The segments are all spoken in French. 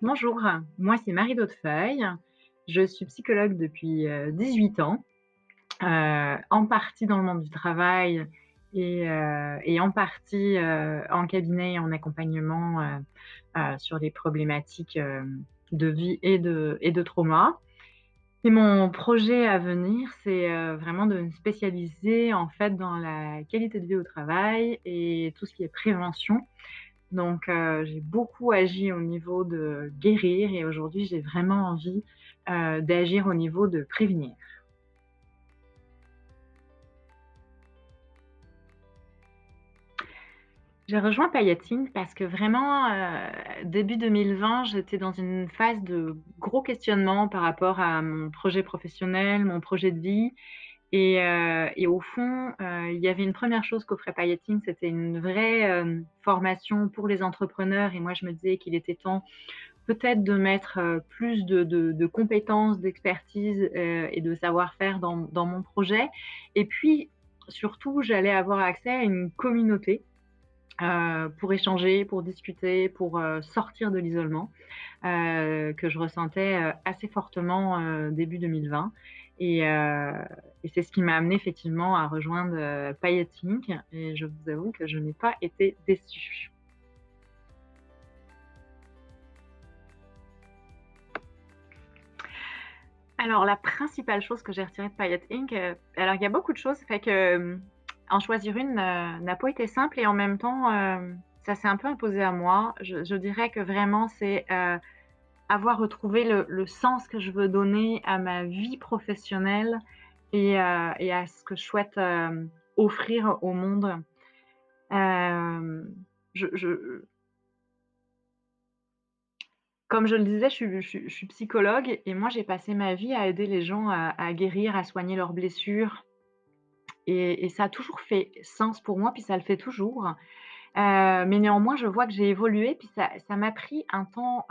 Bonjour, moi c'est Marie d'Hautefeuille. Je suis psychologue depuis 18 ans, en partie dans le monde du travail et en partie en cabinet et en accompagnement sur des problématiques de vie et de trauma. Et mon projet à venir, c'est vraiment de me spécialiser en fait dans la qualité de vie au travail et tout ce qui est prévention. Donc, j'ai beaucoup agi au niveau de guérir et aujourd'hui, j'ai vraiment envie, d'agir au niveau de prévenir. J'ai rejoint Payating parce que vraiment, début 2020, j'étais dans une phase de gros questionnement par rapport à mon projet professionnel, mon projet de vie et au fond, il y avait une première chose qu'offrait Payating, c'était une vraie, formation pour les entrepreneurs et moi, je me disais qu'il était temps peut-être de mettre, plus de compétences, d'expertise, et de savoir-faire dans mon projet et puis, surtout, j'allais avoir accès à une communauté, pour échanger, pour discuter, pour, sortir de l'isolement, que je ressentais, assez fortement, début 2020 et heu et c'est ce qui m'a amenée effectivement à rejoindre, Payet Inc. Et je vous avoue que je n'ai pas été déçue. Alors la principale chose que j'ai retirée de Payet Inc., alors il y a beaucoup de choses, fait que, en choisir une, n'a pas été simple et en même temps, ça s'est un peu imposé à moi. Je dirais que vraiment c'est, avoir retrouvé le sens que je veux donner à ma vie professionnelle et à ce que je souhaite, offrir au monde. Hem, je Comme je le disais, je suis psychologue et moi j'ai passé ma vie à aider les gens à guérir, à soigner leurs blessures et ça a toujours fait sens pour moi, puis ça le fait toujours. Mais néanmoins, je vois que j'ai évolué, puis ça m'a pris un temps,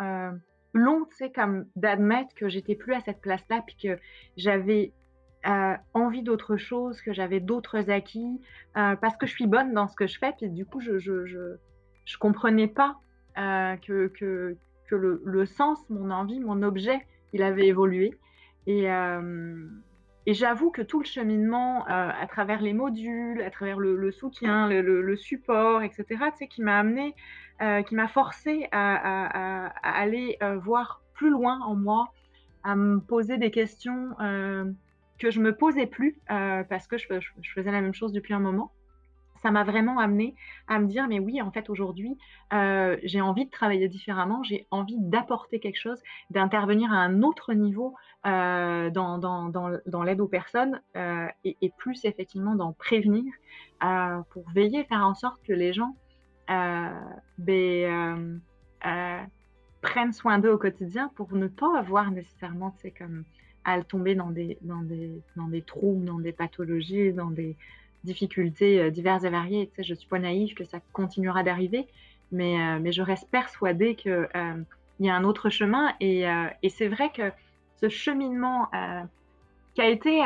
long, tu sais, comme d'admettre que j'étais plus à cette place-là, puis que j'avais, envie d'autre chose, que j'avais d'autres acquis, parce que je suis bonne dans ce que je fais, puis du coup, je comprenais pas, que le sens, mon envie, mon objet, il avait évolué et hem et j'avoue que tout le cheminement, à travers les modules, à travers le soutien, le support et cetera, tu sais, qui m'a amenée, qui m'a forcée à aller, voir plus loin en moi, à me poser des questions, que je me posais plus, parce que je faisais la même chose depuis un moment. Ça m'a vraiment amenée à me dire: «Mais oui, en fait, aujourd'hui, j'ai envie de travailler différemment, j'ai envie d'apporter quelque chose, d'intervenir à un autre niveau, dans l'aide aux personnes, et plus effectivement d'en prévenir, pour veiller, faire en sorte que les gens, heu, beh, heu, prennent soin d'eux au quotidien pour ne pas avoir nécessairement, tu sais, comme à tomber dans des troubles, dans des pathologies, dans des difficultés, diverses et variées. Tu sais, je suis pas naïve que ça continuera d'arriver, mais je reste persuadée que, il y a un autre chemin et c'est vrai que ce cheminement, qui a été,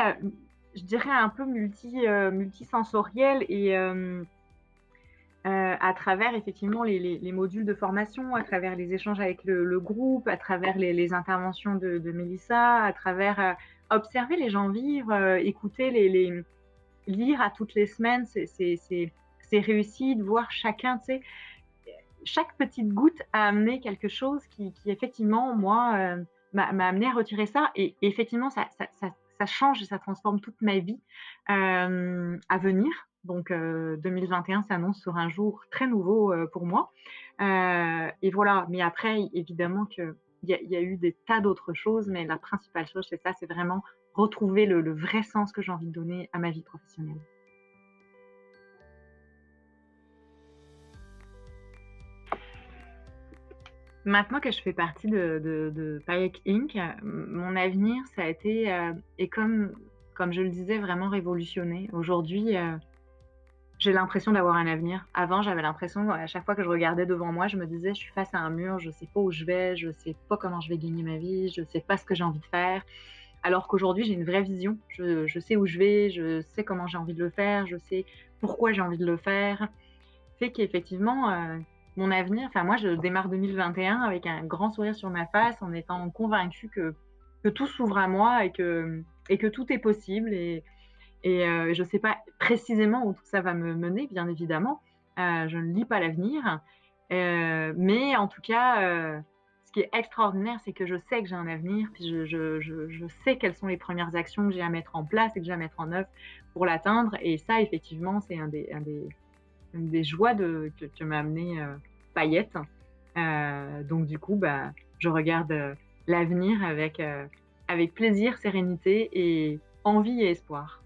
je dirais un peu multisensoriel à travers effectivement les modules de formation, à travers les échanges avec le groupe, à travers les interventions de Mélissa, à travers, observer les gens vivre, écouter les lire à toutes les semaines ces réussites, voir chacun, tu sais, chaque petite goutte a amené quelque chose qui effectivement moi, m'a amené à retirer ça et effectivement ça change et ça transforme toute ma vie, à venir. Donc 2021 s'annonce sur un jour très nouveau, pour moi, et voilà. Mais après évidemment qu'il y a eu des tas d'autres choses, mais la principale chose c'est ça, c'est vraiment retrouver le vrai sens que j'ai envie de donner à ma vie professionnelle. Maintenant que je fais partie de Payek Inc., mon avenir, ça a été, et comme je le disais, vraiment révolutionné. Aujourd'hui, j'ai l'impression d'avoir un avenir. Avant, j'avais l'impression, à chaque fois que je regardais devant moi, je me disais: «Je suis face à un mur, je sais pas où je vais, je sais pas comment je vais gagner ma vie, je sais pas ce que j'ai envie de faire». Alors qu'aujourd'hui, j'ai une vraie vision. Je sais où je vais, je sais comment j'ai envie de le faire, je sais pourquoi j'ai envie de le faire. Fait qu'effectivement, mon avenir, enfin moi je démarre 2021 avec un grand sourire sur ma face en étant convaincue que tout s'ouvre à moi et que tout est possible et je ne sais pas précisément où tout ça va me mener, bien évidemment. Je ne lis pas l'avenir, mais en tout cas, ce qui est extraordinaire, c'est que je sais que j'ai un avenir, puis je sais quelles sont les premières actions que j'ai à mettre en place et que j'ai à mettre en œuvre pour l'atteindre et ça, effectivement, c'est une des joies que m'a amené, Payette. Donc du coup, bah, je regarde, l'avenir avec plaisir, sérénité et envie et espoir.